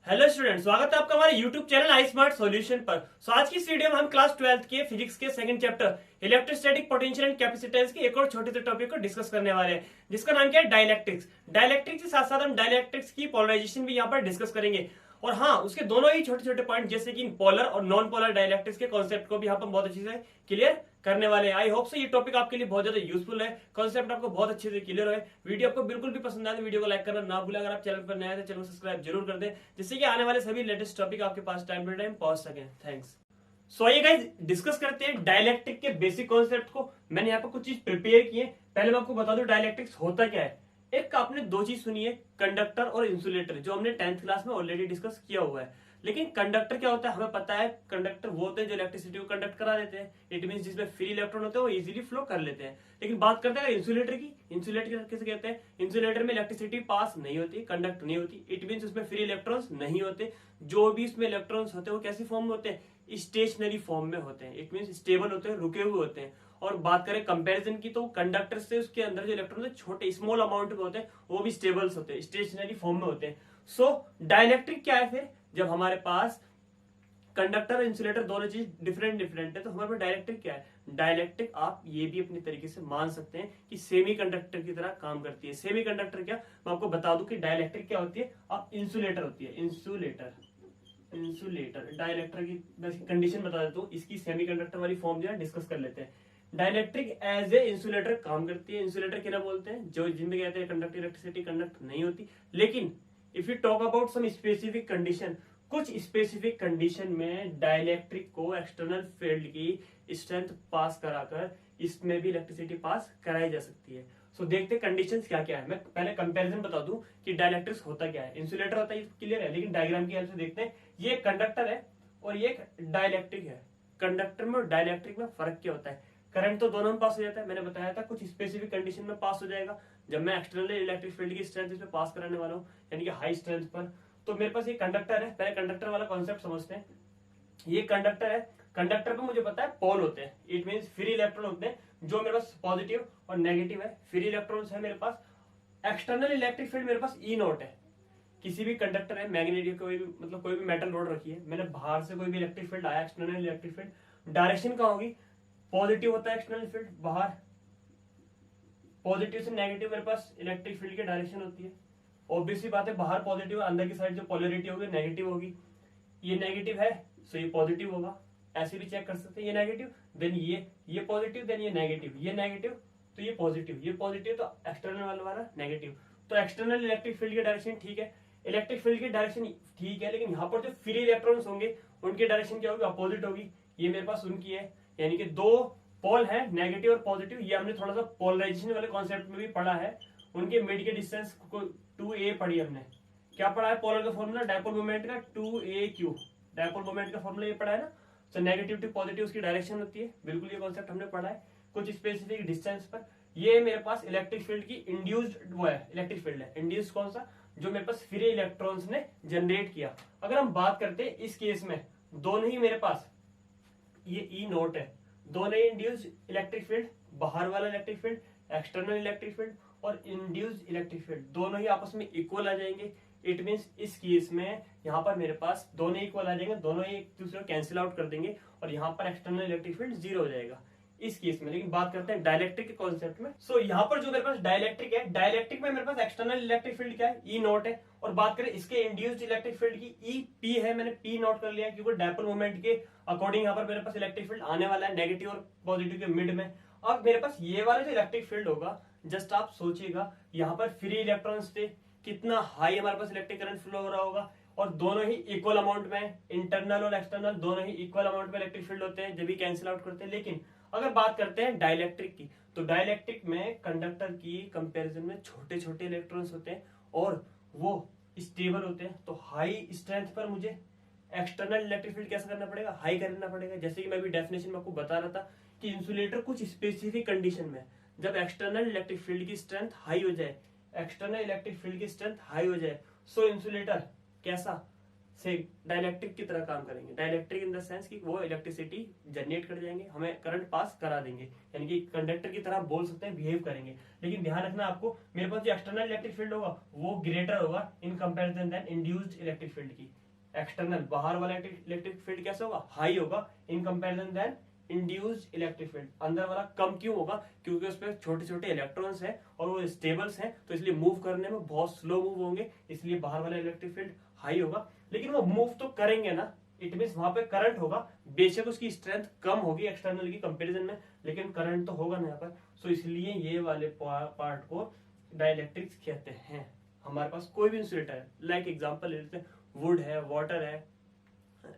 Hello student, स्वागत है आपका हमारे यूट्यूब चैनल आई स्मार्ट सॉल्यूशन पर। आज की इस वीडियो में हम क्लास 12th के फिजिक्स के second chapter electrostatic potential and capacitance के एक और छोटे से टॉपिक को डिस्कस करने वाले हैं, जिसका नाम क्या है, डाइलेक्ट्रिक्स। डाइलेक्ट्रिक्स के साथ साथ हम डाइलेक्ट्रिक्स की पोलराइजेशन भी यहाँ पर डिस्कस करेंगे। और हाँ, उसके दोनों ही छोटे छोटे पॉइंट जैसे कि पोलर और नॉन पोलर डाइलेक्ट्रिक्स के कॉन्सेप्ट को भी यहाँ पर बहुत अच्छे से क्लियर करने वाले हैं। आई होप से ये टॉपिक आपके लिए बहुत ज्यादा यूजफुल है, कॉन्सेप्ट आपको बहुत अच्छे से क्लियर है। वीडियो आपको बिल्कुल भी पसंद आए तो वीडियो को लाइक करना ना भूलें। अगर आप चैनल पर नए हैं तो चैनल को सब्सक्राइब जरूर कर दें, जिससे कि आने वाले सभी लेटेस्ट टॉपिक आपके पास टाइम टू टाइम पहुंच सके। थैंक्स। सो आइए गाइस, डिस्कस करते हैं डाइलेक्ट्रिक के बेसिक कॉन्सेप्ट को। मैंने यहाँ पर कुछ चीज प्रिपेयर की है। पहले मैं आपको बता दूं डाइलेक्ट्रिक्स होता क्या है। एक आपने दो चीज सुनी है, कंडक्टर और इंसुलेटर, जो हमने 10th क्लास में ऑलरेडी डिस्कस किया हुआ है। लेकिन कंडक्टर क्या होता है हमें पता है। कंडक्टर वो होते हैं जो इलेक्ट्रिसिटी को कंडक्ट करा देते हैं। इट मीन जिसमें फ्री इलेक्ट्रॉन होते हैं वो इजीली फ्लो कर लेते हैं। लेकिन बात करते हैं इंसुलेटर की। इंसुलेटर किसे कहते हैं? इंसुलेटर में इलेक्ट्रिसिटी पास नहीं होती, कंडक्ट नहीं होती। इट मीन उसमें फ्री इलेक्ट्रॉन्स नहीं होते। जो भी उसमें इलेक्ट्रॉन्स होते हैं वो कैसी फॉर्म में होते हैं? स्टेशनरी फॉर्म में होते हैं। इट मीन स्टेबल होते हैं, रुके हुए होते हैं। और बात करें कंपैरिजन की, तो कंडक्टर से उसके अंदर जो इलेक्ट्रॉन छोटे स्मॉल अमाउंट में होते हैं वो भी स्टेबल्स होते हैं, स्टेशनरी फॉर्म में होते हैं। सो डाइलेक्ट्रिक क्या है फिर? जब हमारे पास कंडक्टर और इंसुलेटर दोनों चीज डिफरेंट है, तो हमारे पास डाइलेक्ट्रिक क्या है? डाइलेक्ट्रिक आप ये भी अपनी तरीके से मान सकते हैं कि सेमी कंडक्टर की तरह काम करती है। सेमी कंडक्टर क्या, मैं आपको बता दूं कि डाइलेक्ट्रिक क्या होती है। आप इंसुलेटर होती है, इंसुलेटर डाइलेक्ट्रिक की कंडीशन बता देता हूँ। इसकी सेमी कंडक्टर वाली फॉर्म जो है डिस्कस कर लेते हैं। डाइलेक्ट्रिक एज ए इंसुलेटर काम करती है। इंसुलेटर क्या बोलते हैं? जो जिनमें कहते हैं कंडक्ट इलेक्ट्रिसिटी कंडक्ट नहीं होती। लेकिन if you talk about some specific condition, कुछ स्पेसिफिक कंडीशन में डाइलेक्ट्रिक को एक्सटर्नल फील्ड की स्ट्रेंथ पास कराकर इसमें भी इलेक्ट्रिसिटी पास कराई जा सकती है। सो देखते कंडीशंस क्या क्या है। मैं पहले कंपैरिजन बता दूं कि डाइलेक्ट्रिक्स होता क्या है। इंसुलेटर होता है, ये क्लियर है, लेकिन डायग्राम की हेल्प से देखते हैं। ये कंडक्टर है और ये एक डाइलेक्ट्रिक है। कंडक्टर में और डाइलेक्ट्रिक में फर्क क्या होता है? करंट तो दोनों में पास हो जाता है, मैंने बताया था। कुछ स्पेसिफिक कंडीशन में पास हो जाएगा जब मैं एक्सटर्नल इलेक्ट्रिक फील्ड की स्ट्रेंथ इसमें पास कराने वाला हूँ, यानी कि हाई स्ट्रेंथ पर। तो मेरे पास ये कंडक्टर है। पहले कंडक्टर वाला कॉन्सेप्ट समझते हैं। ये कंडक्टर है। कंडक्टर पे मुझे पता है पोल होते हैं। इट मीन फ्री इलेक्ट्रॉन होते हैं, जो मेरे पास पॉजिटिव और नेगेटिव है। फ्री इलेक्ट्रॉन्स है मेरे पास। एक्सटर्नल इलेक्ट्रिक फील्ड मेरे पास ई नॉट है। किसी भी कंडक्टर है, मैग्नेटिक कोई भी, मतलब कोई भी मेटल रोड रखी है, मैंने बाहर से कोई भी इलेक्ट्रिक फील्ड आया, एक्सटर्नल इलेक्ट्रिक फील्ड, डायरेक्शन कहाँ होगी? पॉजिटिव होता है एक्सटर्नल फील्ड बाहर। पॉजिटिव से नेगेटिव मेरे पास इलेक्ट्रिक फील्ड की डायरेक्शन होती है। ऑब्वियसली बात है, बाहर पॉजिटिव है, अंदर की साइड जो पोलरिटी होगी नेगेटिव होगी। ये नेगेटिव है सो ये पॉजिटिव होगा। ऐसे भी चेक कर सकते हैं, ये नेगेटिव देन ये पॉजिटिव देन ये नेगेटिव, ये नेगेटिव तो ये पॉजिटिव, ये पॉजिटिव तो एक्सटर्नल वाला नेगेटिव। तो एक्सटर्नल इलेक्ट्रिक फील्ड की डायरेक्शन ठीक है, इलेक्ट्रिक फील्ड की डायरेक्शन ठीक है, लेकिन यहाँ पर जो फ्री इलेक्ट्रॉन्स होंगे उनकी डायरेक्शन क्या होगी? अपोजिट होगी। ये मेरे पास उनकी है, यानी कि दो पोल है, नेगेटिव और पॉजिटिव। ये हमने थोड़ा सा पोलराइजेशन वाले कॉन्सेप्ट में भी पढ़ा है। उनके मिड के डिस्टेंस को 2a पढ़ी हमने। क्या पढ़ा है? पोलर का फॉर्मूला डायपोल मोमेंट का 2aq। डायपोल मोमेंट का फॉर्मूला ये पढ़ा है ना। तो नेगेटिव टू पॉजिटिव उसकी डायरेक्शन होती है, बिल्कुल ये कॉन्सेप्ट हमने पढ़ा है कुछ स्पेसिफिक डिस्टेंस पर। ये मेरे पास इलेक्ट्रिक फील्ड की इंड्यूस्ड वो है, इलेक्ट्रिक फील्ड है। इंड्यूस्ड कौन सा? जो मेरे पास फ्री इलेक्ट्रॉन्स ने जनरेट किया। अगर हम बात करते हैं इस केस में, दोनों ही मेरे पास ये ई नोट है, दोनों ही इंड्यूस्ड इलेक्ट्रिक फील्ड, बाहर वाला electric field, external electric field और इंड्यूस्ड इलेक्ट्रिक फील्ड दोनों ही आपस में इक्वल आ जाएंगे। इट मींस इस केस में यहाँ पर मेरे पास दोनों इक्वल आ जाएंगे, दोनों ही एक दूसरे को कैंसिल आउट कर देंगे और यहाँ पर एक्सटर्नल इलेक्ट्रिक फील्ड जीरो हो जाएगा इस केस में। लेकिन बात करते हैं डाइलेक्ट्रिक के कॉन्सेप्ट में। सो यहाँ पर जो मेरे पास डाइलेक्ट्रिक है, डाइलेक्ट्रिक में मेरे पास एक्सटर्नल इलेक्ट्रिक फील्ड क्या है? ई नॉट है। और बात करें इसके इंड्यूस्ड इलेक्ट्रिक फील्ड की, ई पी है, मैंने पी नॉट कर लिया क्योंकि डायपोल मोमेंट के अकॉर्डिंग यहाँ पर मेरे पास इलेक्ट्रिक फील्ड आने वाला है, नेगेटिव और पॉजिटिव के मिड में। अब मेरे पास ये वाला जो इलेक्ट्रिक फील्ड होगा, जस्ट आप सोचिएगा यहाँ पर फ्री इलेक्ट्रॉन्स थे, कितना हाई हमारे पास इलेक्ट्रिक करंट फ्लो हो रहा होगा। और दोनों ही इक्वल अमाउंट में, इंटरनल और एक्सटर्नल दोनों ही इक्वल अमाउंट में इलेक्ट्रिक फील्ड होते हैं जब भी कैंसिल आउट करते हैं। लेकिन अगर बात करते हैं डाइलेक्ट्रिक की, तो डाइलेक्ट्रिक में कंडक्टर की कंपैरिजन में छोटे छोटे इलेक्ट्रॉन्स होते हैं और वो स्टेबल होते हैं। तो हाई स्ट्रेंथ पर मुझे एक्सटर्नल इलेक्ट्रिक फील्ड कैसा करना पड़ेगा? हाई करना पड़ेगा। जैसे कि मैं भी डेफिनेशन में आपको बता रहा था कि इंसुलेटर कुछ स्पेसिफिक कंडीशन में, जब एक्सटर्नल इलेक्ट्रिक फील्ड की स्ट्रेंथ हाई हो जाए, एक्सटर्नल इलेक्ट्रिक फील्ड की स्ट्रेंथ हाई हो जाए, सो इंसुलेटर कैसा? से डाइलेक्ट्रिक की तरह काम करेंगे। डाइलेक्ट्रिक इन द सेंस कि वो इलेक्ट्रिसिटी जनरेट कर जाएंगे, हमें करंट पास करा देंगे, यानी कि कंडक्टर की तरह बोल सकते हैं बिहेव करेंगे। लेकिन ध्यान रखना आपको, मेरे पास जो एक्सटर्नल इलेक्ट्रिक फील्ड होगा वो ग्रेटर होगा in comparison than induced electric field की। एक्सटर्नल बाहर वाला इलेक्ट्रिक फील्ड कैसे होगा, हाई होगा in comparison than induced electric field. अंदर वाला कम क्यों होगा, क्योंकि उसमें छोटे छोटे इलेक्ट्रॉन्स हैं और वो स्टेबल्स हैं, तो इसलिए मूव करने में बहुत स्लो मूव होंगे, इसलिए बाहर वाला इलेक्ट्रिक फील्ड हाई होगा। लेकिन वो मूव तो करेंगे ना, इट मीन वहां पे करंट होगा, बेशक उसकी स्ट्रेंथ कम होगी एक्सटर्नल की कंपेरिजन में, लेकिन करंट तो होगा ना यहाँ पर। सो इसलिए ये वाले पार्ट को डाइलेक्ट्रिक्स कहते हैं। हमारे पास कोई भी इंसुलेटर है, लाइक एग्जांपल ले लेते हैं, वुड है, वाटर है,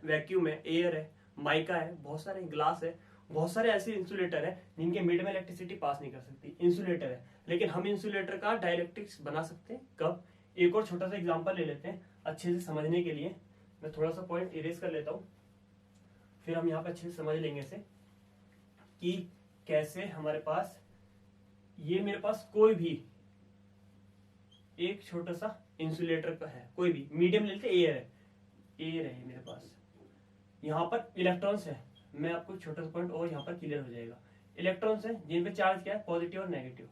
वैक्यूम है, एयर है, माइका है, बहुत सारे ग्लास है, बहुत सारे ऐसे इंसुलेटर है जिनके मिड में इलेक्ट्रिसिटी पास नहीं कर सकती, इंसुलेटर है। लेकिन हम इंसुलेटर का डाइलेक्ट्रिक्स बना सकते हैं कब, एक और छोटा सा एग्जांपल ले लेते हैं अच्छे से समझने के लिए। मैं थोड़ा सा पॉइंट इरेज कर लेता हूँ, फिर हम यहाँ पे अच्छे से समझ लेंगे इसे कि कैसे हमारे पास, ये मेरे पास कोई भी एक छोटा सा इंसुलेटर का है, कोई भी मीडियम ले लेते, एयर है, एयर है मेरे पास, यहाँ पर इलेक्ट्रॉन्स है। मैं आपको छोटा सा पॉइंट और यहाँ पर क्लियर हो जाएगा। इलेक्ट्रॉन्स है जिन पे चार्ज क्या है, पॉजिटिव और नेगेटिव,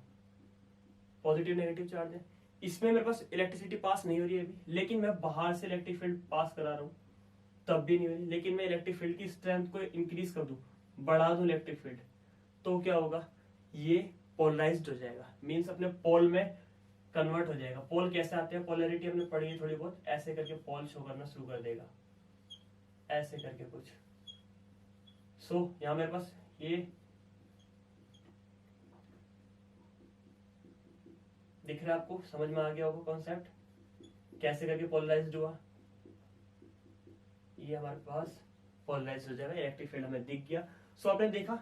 पॉजिटिव नेगेटिव चार्ज है। इसमें मेरे पास इलेक्ट्रिसिटी पास नहीं हो रही है अभी, लेकिन मैं बाहर से इलेक्ट्रिक फील्ड पास करा रहा हूँ, तब भी नहीं हो रही। लेकिन मैं इलेक्ट्रिक फील्ड की स्ट्रेंथ को इंक्रीज कर दूं, बढ़ा दूं इलेक्ट्रिक फील्ड, तो क्या होगा, ये पोलराइज्ड हो जाएगा, मीन्स अपने पोल में कन्वर्ट हो जाएगा। पोल कैसे आते हैं, पोलैरिटी हमने पढ़ी है थोड़ी बहुत, ऐसे करके पोल शो करना शुरू कर देगा, ऐसे करके कुछ। सो यहाँ मेरे पास ये दिख रहा है आपको, समझ में आ गया होगा कॉन्सेप्ट, कैसे करके पोलराइज्ड हुआ। ये हमारे पास पोलराइज्ड हो जाएगा, इलेक्ट्रिक फील्ड हमें दिख गया। सो आपने देखा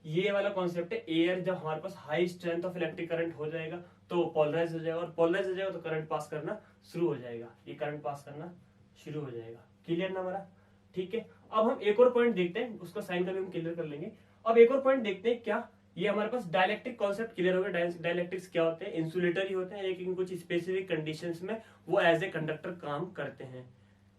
ये वाला कॉन्सेप्ट है, एयर जब हमारे पास high strength of electric current हो जाएगा तो पोलराइज हो जाएगा, और पोलराइज हो जाएगा तो करंट पास करना शुरू हो जाएगा, ये करंट पास करना शुरू हो जाएगा। क्लियर ना हमारा, ठीक है। अब हम एक और पॉइंट देखते हैं, उसका साइन का भी हम क्लियर कर लेंगे। अब एक और पॉइंट देखते हैं, क्या ये हमारे पास डाइलेक्ट्रिक कॉन्सेप्ट क्लियर हो गया। डाइलेक्ट्रिक्स क्या होते हैं, इंसुलेटर ही होते हैं, लेकिन कुछ स्पेसिफिक कंडीशंस में वो एज ए कंडक्टर काम करते हैं।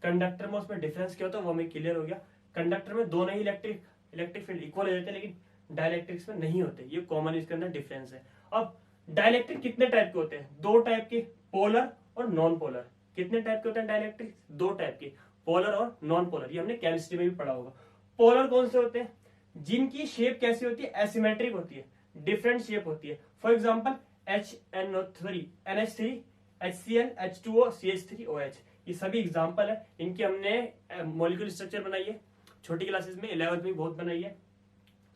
कंडक्टर में उसमें डिफरेंस क्या होता है वो हमें क्लियर हो गया। कंडक्टर में दोनों ही इलेक्ट्रिक फील्ड इक्वल हो जाते हैं, लेकिन डाइलेक्ट्रिक्स में नहीं होते, ये कॉमन इसके अंदर डिफरेंस है। अब डाइलेक्ट्रिक कितने टाइप के होते हैं, दो टाइप के, पोलर और नॉन पोलर। कितने टाइप के होते हैं डाइलेक्ट्रिक, दो टाइप के, पोलर और नॉन पोलर। ये हमने केमिस्ट्री में भी पढ़ा होगा। पोलर कौन से होते हैं, जिनकी शेप कैसी होती है, एसिमेट्रिक होती है, डिफरेंट शेप होती है। For example HNO3, NH3, HCl, H2O, CH3OH, ये सभी एग्जाम्पल है। इनकी हमने मॉलिक्यूलर स्ट्रक्चर बनाई है छोटी क्लासेस में, 11th में बहुत बनाई है।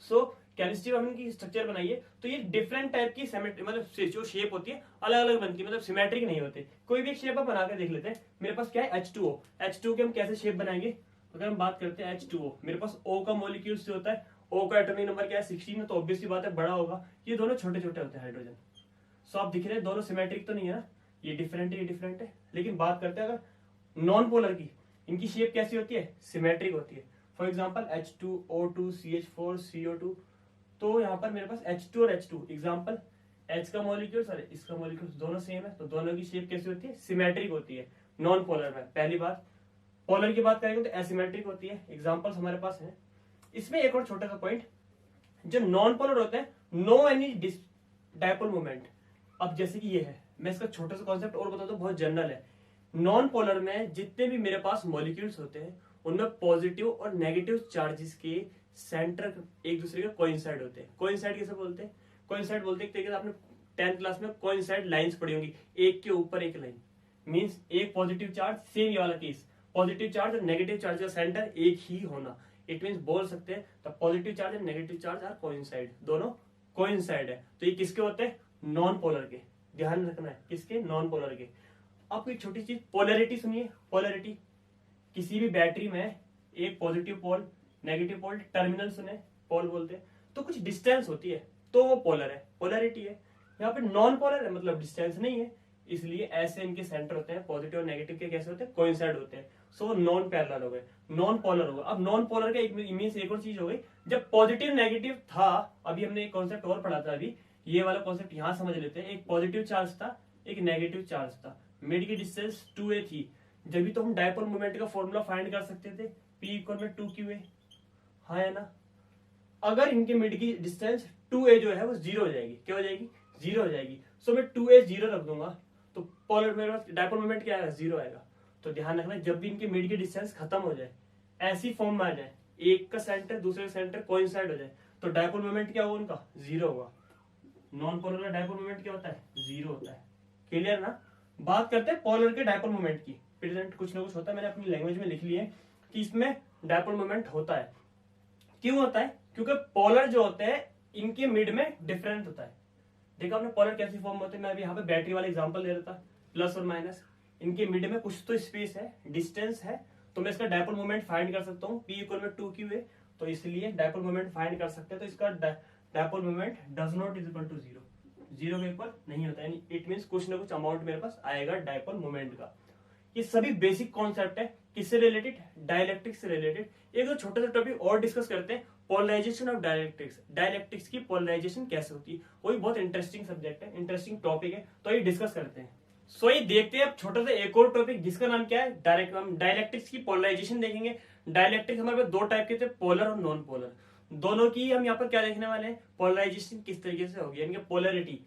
सो केमिस्ट्री में हमने स्ट्रक्चर बनाई है, तो ये डिफरेंट टाइप की मतलब जो शेप होती है अलग अलग बनती है, मतलब सिमेट्रिक नहीं होते। कोई भी एक शेप आप बना कर देख लेते हैं। मेरे पास क्या है, H2O के हम कैसे शेप बनाएंगे, अगर हम बात करते हैं H2O, मेरे पास O का मॉलिक्यूल से होता है, O का एटॉमिक नंबर क्या है 16, तो ऑब्वियस सी बात है बड़ा होगा। ये दोनों छोटे छोटे होते हैं हाइड्रोजन। सो आप दिख रहे हैं दोनों सिमेट्रिक तो नहीं है ना, ये डिफरेंट है, ये डिफरेंट है। लेकिन बात करते हैं अगर नॉन पोलर की, इनकी शेप कैसी होती है, सिमेट्रिक होती है। For example H2O2, CH4, CO2, तो यहाँ पर मेरे पास H2 और H2 एग्जाम्पल, H का मॉलिक्यूल सॉरी इसका मॉलिक्यूल दोनों सेम है, तो दोनों की शेप कैसी होती है, सिमेट्रिक होती है नॉन पोलर में। पहली बात, पोलर की बात करेंगे तो एसिमेट्रिक होती है। एग्जाम्पल्स हमारे पास हैं। इसमें एक और छोटा सा पॉइंट, जो नॉन पोलर होते हैं, नो एनी डायपोल मोमेंट। अब जैसे कि ये है, मैं इसका छोटा सा कॉन्सेप्ट और बता दूं, बहुत जनरल है। नॉन पोलर में जितने भी मेरे पास मॉलिक्यूल्स होते हैं उनमें पॉजिटिव और नेगेटिव चार्जेस के सेंटर एक दूसरे के कोइंसाइड होते हैं। कोइंसाइड किसे बोलते हैं, कोइंसाइड बोलते हैं, तरीके से आपने 10th क्लास में कोइंसाइड लाइंस पढ़ी होंगी, एक के ऊपर एक लाइन, मींस एक पॉजिटिव चार्ज, सेम ये वाला केस, पॉजिटिव चार्ज और नेगेटिव चार्ज का सेंटर एक ही होना। इट मींस बोल सकते हैं the positive charge and negative charge are coincide, दोनों कोइंसाइड है। तो ये किसके होते हैं, नॉन पोलर के, ध्यान रखना है, किसके, नॉन पोलर के। अब कोई छोटी चीज, पोलैरिटी सुनिए। पोलैरिटी, किसी भी बैटरी में एक positive pole negative pole, terminal सुने, पोल बोलते हैं, तो कुछ डिस्टेंस होती है तो वो पोलर है, पोलैरिटी है। यहाँ पे नॉन पोलर है, मतलब डिस्टेंस नहीं है, इसलिए ऐसे इनके सेंटर होते हैं, पॉजिटिव और नेगेटिव के कैसे होते हैं, कोइंसाइड होते हैं। सो नॉन पैरेलल हो गए, नॉन पोलर होगा। अब नॉन पोलर का मींस एक और चीज हो गई, जब पॉजिटिव नेगेटिव था, अभी हमने एक कॉन्सेप्ट और पढ़ा था, अभी ये वाला कॉन्सेप्ट यहाँ समझ लेते हैं। एक पॉजिटिव चार्ज था, एक नेगेटिव चार्ज था, मिड की डिस्टेंस 2a थी। जब भी तो हम डायपोल मोमेंट का फॉर्मूला फाइंड कर सकते थे, P इक्वल में 2qa, हाँ है ना। अगर इनके मिड की डिस्टेंस 2a जो है वो 0 हो जाएगी, क्या हो जाएगी, 0 हो जाएगी। सो मैं 2a 0 रख दूंगा तो पोलर मेरे पास डायपोल मोमेंट क्या आएगा, 0 आएगा। तो ध्यान रखना जब भी इनके मिड की डिस्टेंस खत्म हो जाए, ऐसी फॉर्म में आ जाए, एक का सेंटर दूसरे का सेंटर कोइंसाइड हो जाए, तो डायपोल मोमेंट क्या होगा उनका, 0 होगा। नॉन पोलर का डायपोल मोमेंट क्या होता है, 0 होता है। क्लियर ना। बात करते हैं पोलर के डायपोल मोमेंट की। प्रेजेंट कुछ ना कुछ होता है, मैंने अपनी लैंग्वेज में लिख लिया है कि इसमें डायपोल मोमेंट होता है। क्यों होता है, क्योंकि पोलर जो होते हैं इनके मिड में डिफरेंट होता है। देखो आपने पोलर कैसी फॉर्म होते हैं, मैं अभी यहाँ पे बैटरी वाला एग्जांपल ले रहा था, प्लस और माइनस, इनके मिड में कुछ तो स्पेस है, डिस्टेंस है, तो मैं इसका डायपोल मोमेंट फाइंड कर सकता हूँ, P इक्वल में 2qa, तो इसलिए डायपोल मोमेंट फाइंड कर सकते हैं। तो इसका dipole moment does not is equal to 0, 0 के ऊपर नहीं होता, यानी इट मींस कुछ ना कुछ अमाउंट मेरे पास आएगा डायपोल मोमेंट का। ये सभी बेसिक कॉन्सेप्ट है, किससे रिलेटेड, डाइलेक्ट्रिक्स से रिलेटेड। एक तो छोटा सा टॉपिक और डिस्कस करते हैं, पोलराइजेशन ऑफ डाइलेक्ट्रिक्स, डाइलेक्ट्रिक्स की पोलराइजेशन कैसे होती है, वही बहुत इंटरेस्टिंग सब्जेक्ट है, इंटरेस्टिंग टॉपिक है, तो ये डिस्कस करते हैं। सो ये देखते हैं अब छोटा सा एक और टॉपिक जिसका नाम क्या है, डाइलेक्ट्रिक्स की पोलराइजेशन देखेंगे। डाइलेक्ट्रिक्स हमारे पास दो टाइप के थे, पोलर और नॉन पोलर, दोनों की हम यहाँ पर क्या देखने वाले हैं, पोलराइजेशन किस तरीके से होगी, यानी पोलरिटी।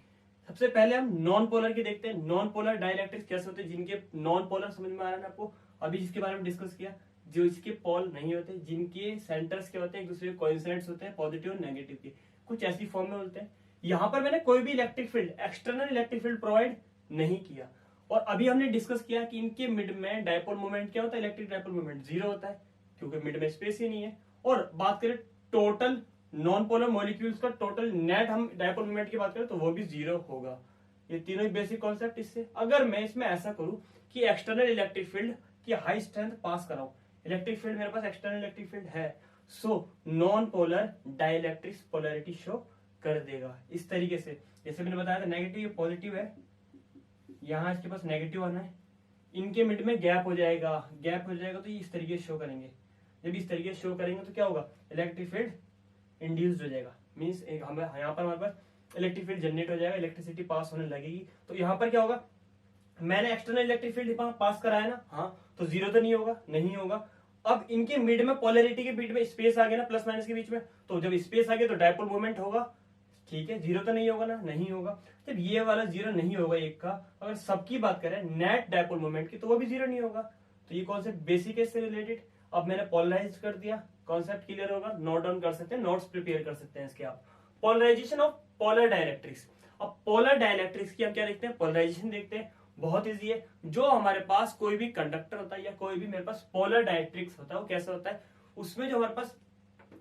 सबसे पहले हम नॉन पोलर की देखते हैं, नॉन पोलर डाइलेक्ट्रिक्स कैसे होते हैं, जिनके नॉन पोलर समझ में आ रहा है ना आपको, अभी जिसके बारे में डिस्कस किया, जो इसके पोल नहीं होते, जिनके सेंटर्स क्या होते हैं, एक दूसरे के कोइंसाइड्स होते हैं, पॉजिटिव और नेगेटिव के, कुछ ऐसी फॉर्म में होते हैं। यहाँ पर मैंने कोई भी electric field, external electric field provide नहीं किया। और अभी हमने डिस्कस किया कि इनके मिड में डायपोल मोमेंट क्या होता है, इलेक्ट्रिक डायपोल मोमेंट 0 होता है, क्योंकि मिड में स्पेस ही नहीं है। और बात करें टोटल नॉन पोलर मॉलिक्यूल्स का टोटल नेट हम डायपोल मोमेंट की बात करें तो वो भी 0 होगा। ये तीनों ही बेसिक कॉन्सेप्ट। इससे अगर मैं इसमें ऐसा करूं कि एक्सटर्नल इलेक्ट्रिक फील्ड की हाई स्ट्रेंथ पास कराऊं, इलेक्ट्रिक फील्ड मेरे पास एक्सटर्नल इलेक्ट्रिक फील्ड है, so non polar dielectrics polarity show कर देगा इस तरीके से। जैसे मैंने बताया था नेगेटिव पॉजिटिव है, यहाँ इसके पास नेगेटिव आना है, इनके मिड में गैप हो जाएगा, गैप हो जाएगा तो ये इस तरीके से शो करेंगे। जब इस तरीके से शो करेंगे तो क्या होगा, इलेक्ट्रिक फील्ड इंड्यूस्ड हो जाएगा, मीन्स हमें यहाँ पर हमारे पास इलेक्ट्रिक फील्ड जनरेट हो जाएगा, इलेक्ट्रिसिटी पास होने लगेगी। तो यहाँ पर क्या होगा, मैंने एक्सटर्नल इलेक्ट्रिक फील्ड पास कराया ना, हाँ, तो 0 तो नहीं होगा, नहीं होगा। अब इनके मिड में पोलैरिटी के बीच में स्पेस आ गया ना, प्लस माइनस के बीच में, तो जब स्पेस आ गया तो डायपोल मोमेंट होगा, ठीक है, 0 तो नहीं होगा ना, नहीं होगा। जब ये वाला 0 नहीं होगा एक का, अगर सबकी बात करें नेट डायपोल मोमेंट की, तो वो भी 0 नहीं होगा। तो ये कॉन्सेप्ट बेसिक है इससे रिलेटेड। अब मैंने पोलराइज कर दिया, कॉन्सेप्ट क्लियर होगा, नोट डाउन कर सकते हैं, नोट्स प्रिपेयर कर सकते हैं इसके आप। Polarization of polar dielectrics. अब पोलर डाइलेक्ट्रिक्स की हम क्या देखते हैं, पोलराइजेशन देखते हैं, बहुत इजी है। जो हमारे पास कोई भी कंडक्टर होता है या कोई भी मेरे पास पोलर डाइलेक्ट्रिक्स होता है, वो कैसा होता है, उसमें जो हमारे पास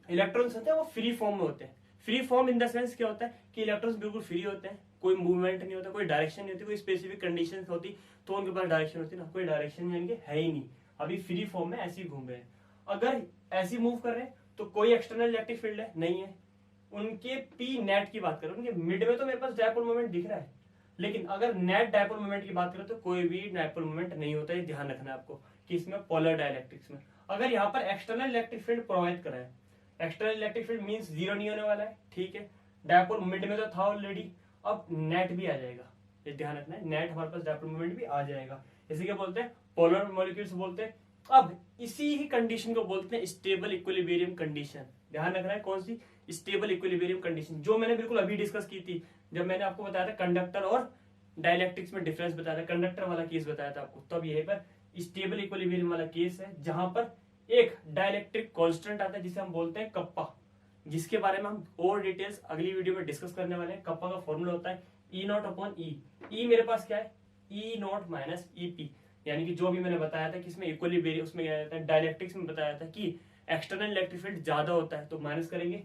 इलेक्ट्रॉन्स होते हैं वो फ्री फॉर्म में होते हैं। Free form in the sense क्या होता है कि इलेक्ट्रॉन्स बिल्कुल फ्री होते हैं, कोई मूवमेंट नहीं होता, कोई डायरेक्शन नहीं होती, कोई स्पेसिफिक कंडीशन होती तो उनके पास डायरेक्शन होती ना, कोई डायरेक्शन यानी कि है ही नहीं, अभी फ्री फॉर्म में ऐसे ही घूम रहे हैं। अगर ऐसे मूव कर रहे हैं तो कोई एक्सटर्नल इलेक्ट्रिक फील्ड है नहीं है। उनके पी नेट की बात करें, उनके मिड में तो मेरे पास डायपोल मोमेंट दिख रहा है, लेकिन अगर नेट डायपोल मोमेंट की बात करें तो कोई भी डायपोल मोमेंट नहीं होता है। ध्यान रखना है आपको कि इसमें पोलर डाइलेक्ट्रिक्स में अगर यहाँ पर एक्सटर्नल इलेक्ट्रिक फील्ड प्रोवाइड करा है, एक्सटर्नल इलेक्ट्रिक फील्ड मींस 0 नहीं होने वाला है, ठीक है, डायपोल मिड में तो था ऑलरेडी, अब नेट भी आ जाएगा, ये ध्यान रखना है, नेट हमारे पास डायपोल मोमेंट भी आ जाएगा। इसे क्या बोलते हैं, पोलर मॉलिक्यूल्स बोलते हैं। अब इसी ही कंडीशन को बोलते हैं स्टेबल इक्विलिब्रियम कंडीशन। ध्यान रखना है कौन सी, स्टेबल इक्विलिब्रियम कंडीशन, जो मैंने बिल्कुल अभी डिस्कस की थी जब मैंने आपको बताया था कंडक्टर और डाइलेक्ट्रिक्स में डिफरेंस बताया था, कंडक्टर वाला केस बताया था आपको। तब यहीं पर स्टेबल इक्विलिब्रियम वाला केस है जहां पर एक डाइलेक्ट्रिक कांस्टेंट आता है जिसे हम बोलते हैं कप्पा, जिसके बारे में हम और डिटेल्स अगली वीडियो में डिस्कस करने वाले हैं। कप्पा का फॉर्मूला होता है E0/E। ई मेरे पास क्या है, E0 माइनस EP, यानी कि जो भी मैंने बताया था कि इसमें इक्विलिब्रियम, उसमें क्या रहता है, डाइलेक्ट्रिक्स में बताया था कि एक्सटर्नल इलेक्ट्रिक फील्ड ज्यादा होता है तो माइनस करेंगे,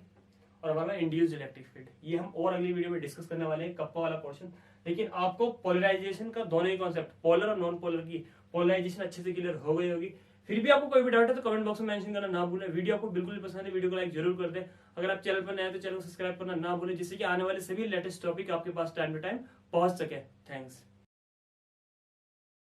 और हमारा इंड्यूस्ड इलेक्ट्रिक फील्ड, ये हम और अगली वीडियो में डिस्कस करने वाले हैं, कप्पा वाला पोर्शन। लेकिन आपको पोलराइजेशन का दोनों ही कॉन्सेप्ट, पोलर और नॉन पोलर की पोलराइजेशन अच्छे से क्लियर हो गई होगी। फिर भी आपको कोई भी डाउट है तो कमेंट बॉक्स में मेंशन करना ना भूलें। वीडियो आपको बिल्कुल पसंद है, वीडियो को लाइक जरूर कर दें। अगर आप चैनल पर नए हैं तो चैनल को सब्सक्राइब करना ना भूलें, जिससे कि आने वाले सभी लेटेस्ट टॉपिक आपके पास टाइम टू टाइम पहुंच सके। थैंक्स।